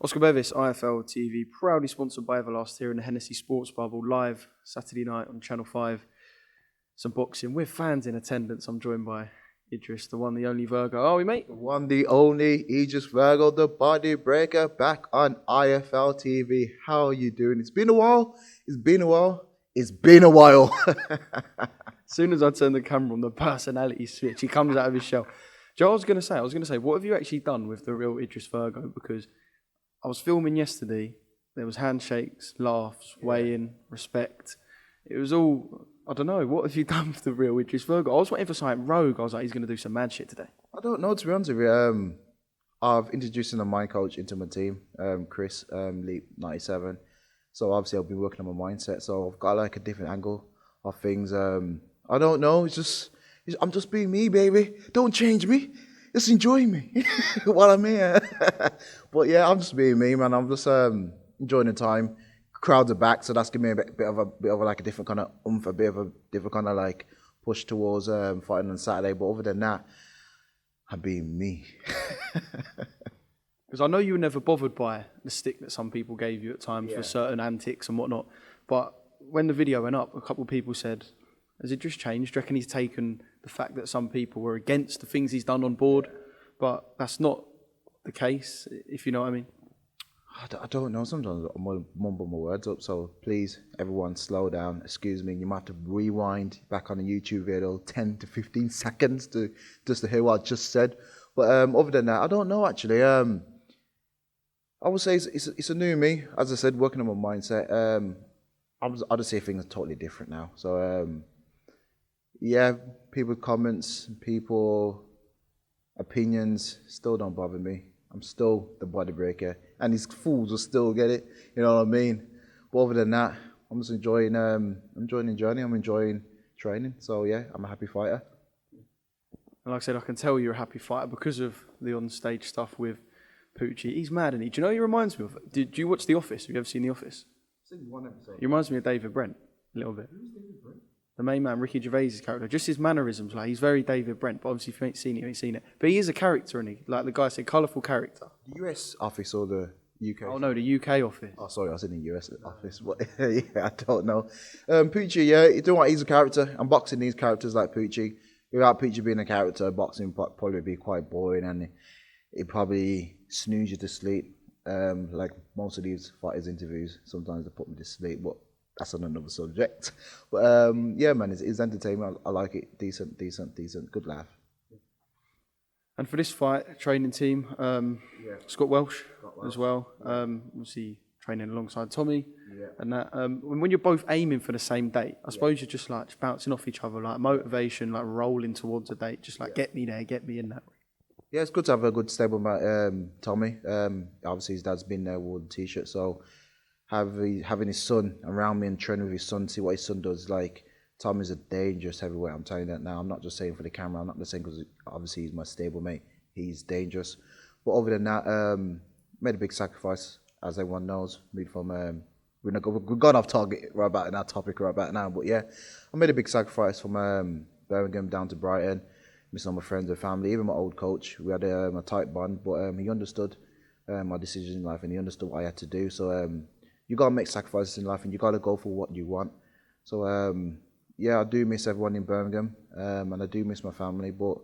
Oscar BEVIS, IFL TV, proudly sponsored by Everlast here in the Hennessy Sports Bubble, live Saturday night on Channel 5. Some boxing with fans in attendance. I'm joined by Idris, the one, the only Virgo. Are we, mate? The one, the only Idris Virgo, the body breaker, back on IFL TV. How are you doing? It's been a while. It's been a while. It's been a while. As soon as I turn the camera on, the personality switch, he comes out of his shell. Joe, I was going to say, what have you actually done with the real Idris Virgo? Because I was filming yesterday. There was handshakes, laughs, weigh-in, respect. It was all, I don't know, what have you done with the real Idris Virgo? I was waiting for something rogue. I was like, he's going to do some mad shit today. I don't know, to be honest with you. I've introduced a mind coach into my team, Chris, Leap 97. So obviously I've been working on my mindset. So I've got like a different angle of things. I don't know. I'm just being me, baby. Don't change me. Just enjoy me while I'm here. But yeah, I'm just being me, man. I'm just enjoying the time. Crowds are back, so that's giving me a bit of like a different kind of a bit of a different kind of like push towards fighting on Saturday. But other than that, I'm being me. Because I know you were never bothered by the stick that some people gave you at times for certain antics and whatnot. But when the video went up, a couple of people said, has Idris changed? Do you reckon he's taken the fact that some people were against the things he's done on board? But that's not the case, if you know what I mean. I don't know. Sometimes I mumble my words up. So please, everyone, slow down. Excuse me. You might have to rewind back on a YouTube video 10 to 15 seconds to hear what I just said. But other than that, I don't know actually. I would say it's a new me. As I said, working on my mindset. I just see things totally different now. So yeah, people's comments, people opinions still don't bother me. I'm still the body breaker, and these fools will still get it. You know what I mean? But other than that, I'm just enjoying the journey. I'm enjoying training. So yeah, I'm a happy fighter. And like I said, I can tell you're a happy fighter because of the on-stage stuff with Poochie. He's mad, isn't he? Do you know what he reminds me of? Did you watch The Office? Have you ever seen The Office? I've seen one episode. He reminds me of David Brent a little bit. Who's David Brent? The main man, Ricky Gervais' character, just his mannerisms, like he's very David Brent, but obviously if you ain't seen it, you ain't seen it. But he is a character, isn't he? Like the guy said, colourful character. The US office or the UK? Oh no, the UK office. Oh sorry, I was in the US office. But yeah, I don't know. Poochie, yeah, you know what? He's a character. I'm boxing these characters like Poochie. Without Poochie being a character, boxing would probably be quite boring, and it probably snooze you to sleep. Like most of these fighters' interviews, sometimes they put me to sleep, but that's on another subject. But yeah, man, it's entertainment. I like it. Decent. Good laugh. And for this fight, training team, Scott Welsh as well. Obviously training alongside Tommy. Yeah. And that. When you're both aiming for the same date, I suppose you're just like bouncing off each other, like motivation, like rolling towards a date, just like get me there, get me in that. Yeah, it's good to have a good stable mate, Tommy. Obviously his dad's been there with the t-shirt, so having his son around me and training with his son, see what his son does. Like, Tommy's a dangerous heavyweight. I'm telling you that now. I'm not just saying for the camera. I'm not just saying because obviously he's my stable mate. He's dangerous. But other than that, made a big sacrifice, as everyone knows. We've gone off target right about in our topic right about now. But yeah, I made a big sacrifice from Birmingham down to Brighton. Missing all my friends and family, even my old coach. We had a tight bond, but he understood my decisions in life, and he understood what I had to do. So you got to make sacrifices in life, and you got to go for what you want. So yeah, I do miss everyone in Birmingham, and I do miss my family, but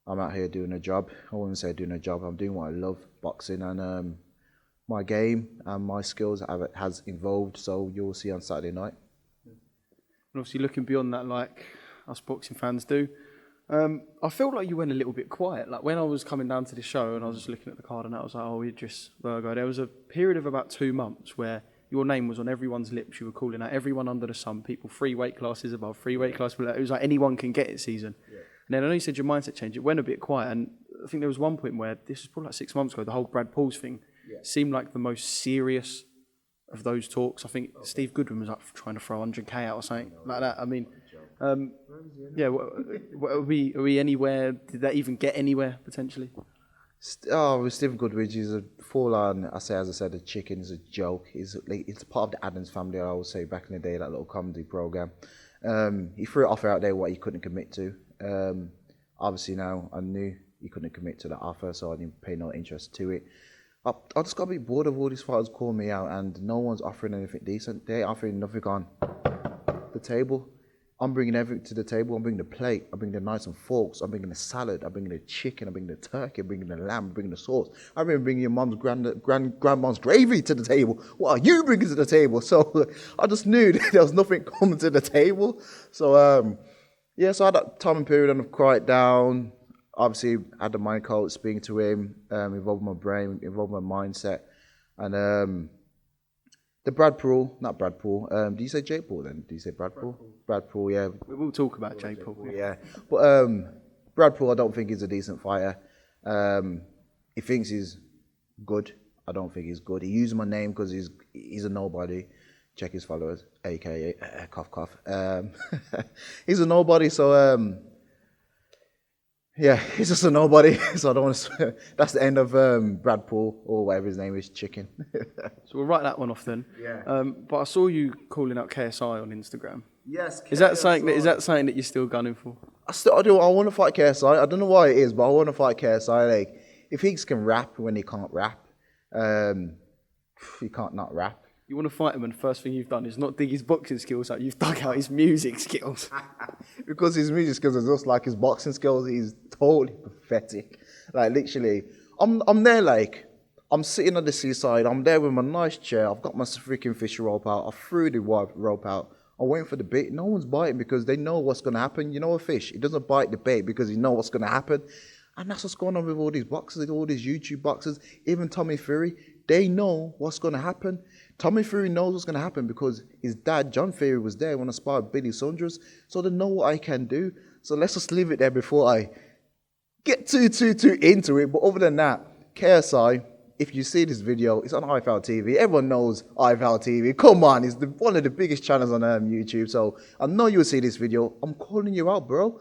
I'm out here doing a job. I wouldn't say doing a job. I'm doing what I love, boxing, and my game and my skills has evolved. So you'll see on Saturday night. And obviously looking beyond that, like us boxing fans do, I felt like you went a little bit quiet. Like when I was coming down to the show and I was just looking at the card and I was like, oh, Idris Virgo. There was a period of about 2 months where your name was on everyone's lips. You were calling out everyone under the sun, people 3 weight classes above, 3 weight classes below. It was like anyone can get it season. Yeah. And then I know you said your mindset changed. It went a bit quiet. And I think there was one point where, this was probably like 6 months ago, the whole Brad Pauls thing seemed like the most serious of those talks. I think Steve Goodwin was up trying to throw 100k out or something like that. I mean, yeah, are we anywhere? Did that even get anywhere potentially? With Stephen Goodwin, he's a full-on. As I said, a chicken is a joke. It's part of the Addams family. I would say back in the day, that little comedy program. He threw an offer out there what he couldn't commit to. Obviously now I knew he couldn't commit to the offer, so I didn't pay no interest to it. I just got a bit bored of all these fighters calling me out, and no one's offering anything decent. They're offering nothing on the table. I'm bringing everything to the table. I'm bringing the plate. I'm bringing the knives and forks. I'm bringing the salad. I'm bringing the chicken. I'm bringing the turkey. I'm bringing the lamb. I'm bringing the sauce. I'm even bringing your mom's grandma's gravy to the table. What are you bringing to the table? So I just knew that there was nothing coming to the table. So yeah, so I had that time and period and I've quiet down. Obviously, had the mind coach speaking to him, involved my brain, involved my mindset, and the Brad Poole, not Brad Poole. Do you say Jake Paul then? Do you say Brad Poole? Brad Poole, yeah. We'll talk about Jake Paul. Yeah, but Brad Poole, I don't think he's a decent fighter. He thinks he's good. I don't think he's good. He used my name because he's a nobody. Check his followers, aka cough cough. He's a nobody, so yeah, he's just a nobody. So I don't want to. That's the end of Brad Poole or whatever his name is, Chicken. So we'll write that one off then. Yeah. But I saw you calling out KSI on Instagram. Yes. Is that something that you're still gunning for? I do. I want to fight KSI. I don't know why it is, but I want to fight KSI. Like, if he can rap when he can't rap, he can't not rap. You want to fight him, and the first thing you've done is not dig his boxing skills out. You've dug out his music skills. Because his music skills are just like his boxing skills. He's totally pathetic. Like, literally, I'm there, like, I'm sitting on the seaside. I'm there with my nice chair. I've got my freaking fish rope out. I threw the rope out. I'm waiting for the bait. No one's biting because they know what's going to happen. You know a fish, it doesn't bite the bait because he knows what's going to happen. And that's what's going on with all these boxers, all these YouTube boxers, even Tommy Fury. They know what's going to happen. Tommy Fury knows what's going to happen because his dad, John Fury, was there when I sparred Billy Saunders. So they know what I can do. So let's just leave it there before I get too into it. But other than that, KSI, if you see this video, it's on IFL TV. Everyone knows IFL TV. Come on, it's one of the biggest channels on YouTube. So I know you'll see this video. I'm calling you out, bro.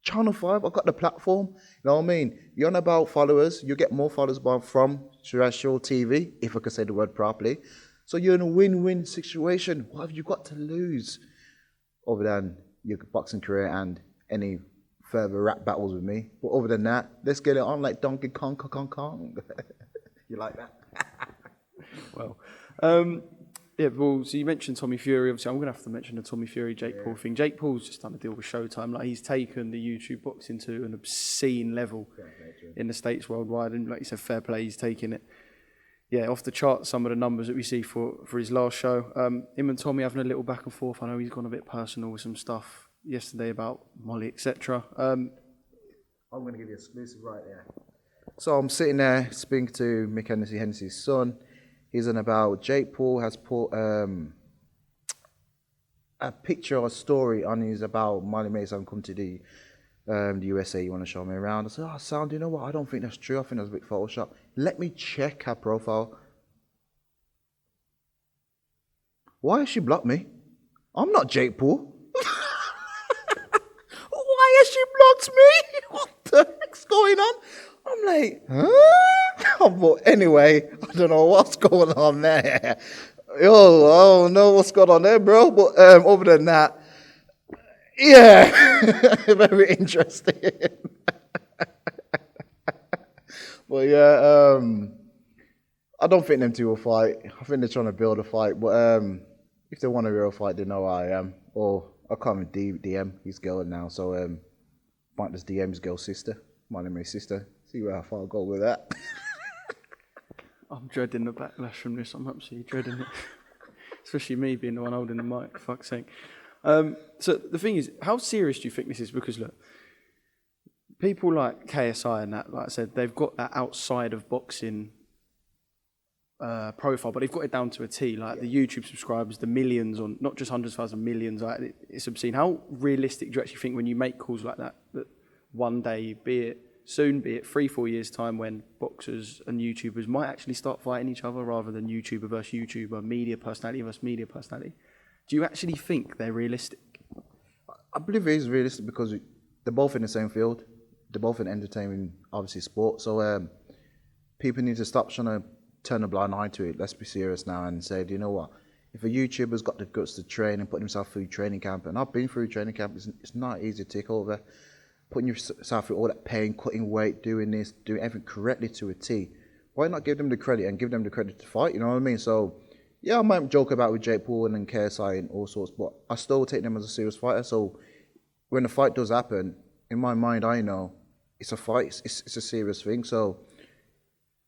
Channel 5, I've got the platform. You know what I mean? You're on about followers. You get more followers from terrestrial TV, if I can say the word properly. So you're in a win-win situation. What have you got to lose? Other than your boxing career and any further rap battles with me. But other than that, let's get it on like Donkey Kong, Kong. You like that? Well, yeah, well, so you mentioned Tommy Fury. Obviously, I'm going to have to mention the Tommy Fury, Jake Paul thing. Jake Paul's just done a deal with Showtime. Like, he's taken the YouTube boxing to an obscene level in the States worldwide. And like you said, fair play, he's taking it. Yeah, off the charts, some of the numbers that we see for his last show. Him and Tommy having a little back and forth. I know he's gone a bit personal with some stuff yesterday about Molly, etc. I'm going to give you an exclusive right there. So I'm sitting there speaking to Mick Hennessy's son. He's on about Jake Paul has put a picture or a story on his about Molly Mason come to the USA. You want to show me around? I said, oh, Sound, you know what? I don't think that's true. I think that's a bit Photoshop. Let me check her profile. Why has she blocked me? I'm not Jake Paul. Why has she blocked me? What the heck's going on? I'm like, huh? But anyway, I don't know what's going on there. Yo, I don't know what's going on there, bro. But other than that, yeah, very interesting. But yeah, I don't think them two will fight. I think they're trying to build a fight. But if they want a real fight, they know who I am. Or I can't even DM his girl now. So might just DM his girl's sister. My name is sister. See how far I go with that. I'm dreading the backlash from this. I'm absolutely dreading it. Especially me being the one holding the mic, for fuck's sake. So the thing is, how serious do you think this is? Because look, people like KSI and that, like I said, they've got that outside of boxing profile, but they've got it down to a T. Like the YouTube subscribers, the millions, on not just hundreds of thousands, millions. Like it's obscene. How realistic do you actually think when you make calls like that one day, be it 3-4 years time, when boxers and YouTubers might actually start fighting each other rather than YouTuber versus YouTuber, media personality versus media personality? Do you actually think they're realistic? I believe it is realistic because they're both in the same field. They're both in entertainment, obviously sport. So people need to stop trying to turn a blind eye to it. Let's be serious now and say, do you know what? If a YouTuber's got the guts to train and put himself through training camp, and I've been through training camp, it's not easy to take over. Putting yourself through all that pain, cutting weight, doing this, doing everything correctly to a T. why not give them the credit and give them the credit to fight? You know what I mean? So, yeah, I might joke about with Jake Paul and then KSI and all sorts, but I still take them as a serious fighter. So when the fight does happen, in my mind, I know it's a fight. It's a serious thing. So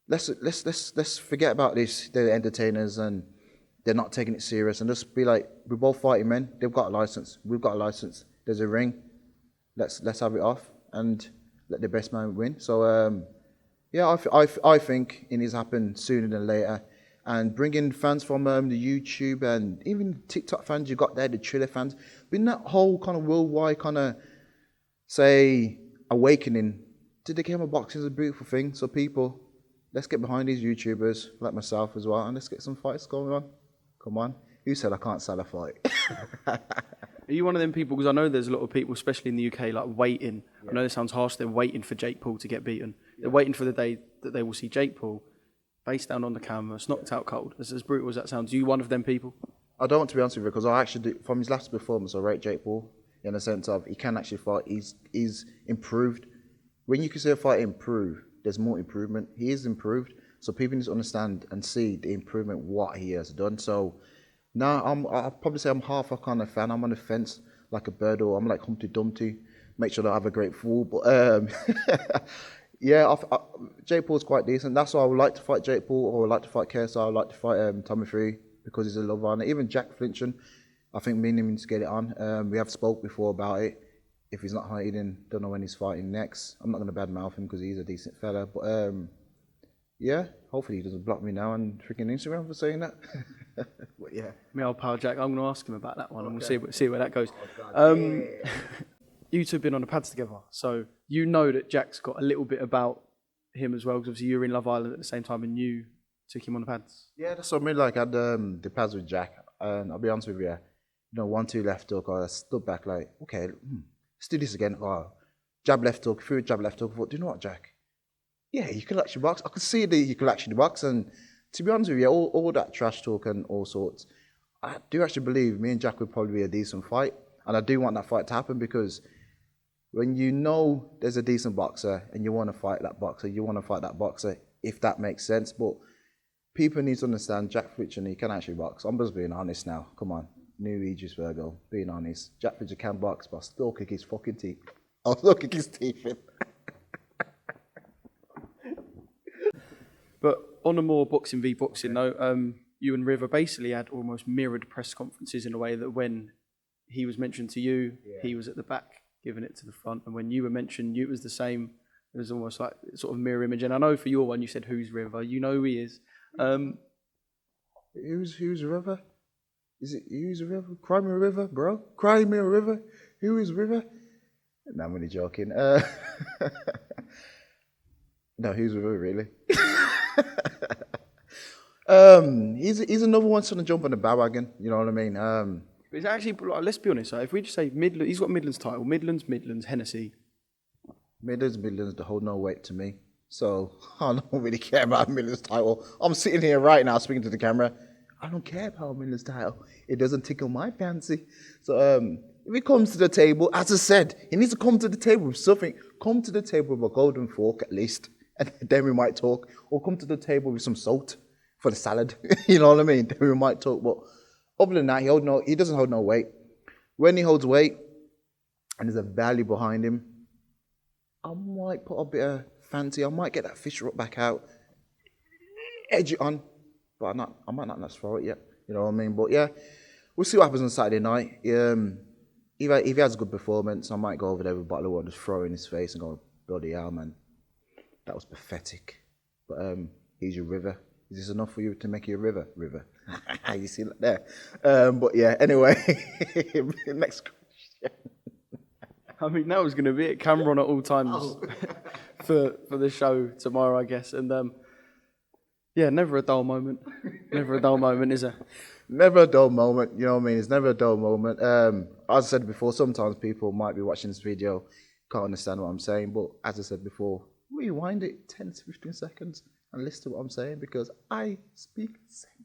let's forget about this. They're entertainers and they're not taking it serious, and just be like, we're both fighting men. They've got a license. We've got a license. There's a ring. Let's have it off and let the best man win. So yeah, I think it needs to happen sooner than later. And bringing fans from the YouTube and even TikTok fans you got there, the Triller fans, been that whole kind of worldwide kind of, say, awakening to the game of boxing is a beautiful thing. So people, let's get behind these YouTubers, like myself as well, and let's get some fights going on. Come on. Who said I can't sell a fight? Are you one of them people, because I know there's a lot of people, especially in the UK, like waiting. Yeah. I know this sounds harsh, they're waiting for Jake Paul to get beaten. Yeah. They're waiting for the day that they will see Jake Paul face down on the canvas, knocked out cold. As brutal as that sounds, are you one of them people? I don't want to be honest with you, because I actually do, from his last performance, I rate Jake Paul in the sense of he can actually fight. He's improved. When you consider a fight improve, there's more improvement. He is improved, so people need to understand and see the improvement what he has done. So now I'll probably say I'm half a kind of fan. I'm on the fence like a bird, or I'm like Humpty Dumpty. Make sure that I have a great fall, but yeah, Jake Paul's quite decent. That's why I would like to fight Jake Paul, or I would like to fight KSI. I would like to fight Tommy Fury because he's a love runner. Even Jack Flinchon, I think me and him need to get it on. We have spoke before about it. If he's not hiding, don't know when he's fighting next. I'm not going to badmouth him because he's a decent fella. But yeah, hopefully he doesn't block me now on freaking Instagram for saying that. But yeah, me old pal Jack, I'm going to ask him about that one, and we'll see where that goes. You two have been on the pads together, so you know that Jack's got a little bit about him as well, because obviously you were in Love Island at the same time and you took him on the pads. Yeah, that's what I mean. Like, I had the pads with Jack, and I'll be honest with you, 1-2 left hook, I stood back like, okay, let's do this again. Oh, jab left hook, through jab left hook. I thought, do you know what, Jack? Yeah, you can actually box. I could see that you could actually box, and to be honest with you, all that trash talk and all sorts, I do actually believe me and Jack would probably be a decent fight, and I do want that fight to happen, because when you know there's a decent boxer and you want to fight that boxer, if that makes sense. But people need to understand Jack Flinchon, he can actually box. I'm just being honest now. Come on. New Idris Virgo, being honest. Jack Flinchon can box, but I'll still kick his fucking teeth. I'll still kick his teeth in. But on a more boxing v boxing note, Ewan River basically had almost mirrored press conferences in a way that when he was mentioned to you, he was at the back giving it to the front, and when you were mentioned, it was the same. It was almost like sort of mirror image. And I know for your one, you said, "Who's River?" You know who he is. Who's River? Is it who's River? Cry me a river, bro. Cry me a river. Who is River? No, I'm only joking. No, who's River really? He's another one trying to jump on the bandwagon. You know what I mean? It's actually, let's be honest, if we just say Midlands, he's got Midlands title, Midlands, Hennessy. Midlands, they hold no weight to me. So I don't really care about Midlands title. I'm sitting here right now speaking to the camera. I don't care about Midlands title. It doesn't tickle my fancy. So if he comes to the table, as I said, he needs to come to the table with something. Come to the table with a golden fork at least, and then we might talk. Or come to the table with some salt for the salad. You know what I mean? Then we might talk. But other than that, he doesn't hold no weight. When he holds weight and there's a value behind him, I might put a bit of fancy. I might get that fish rock back out, edge it on, but I might not throw it yet. You know what I mean? But yeah, we'll see what happens on Saturday night. If he has a good performance, I might go over there with a bottle of water, just throw it in his face and go, bloody hell, man, that was pathetic. But he's your River. Is this enough for you to make you a River? River. You see that there? But yeah, anyway, next question. I mean, that was going to be it. Camera on at all times for the show tomorrow, I guess. And yeah, never a dull moment. Never a dull moment, is there? Never a dull moment. You know what I mean? It's never a dull moment. As I said before, sometimes people might be watching this video, can't understand what I'm saying. But as I said before, rewind it 10 to 15 seconds and listen to what I'm saying, because I speak sense.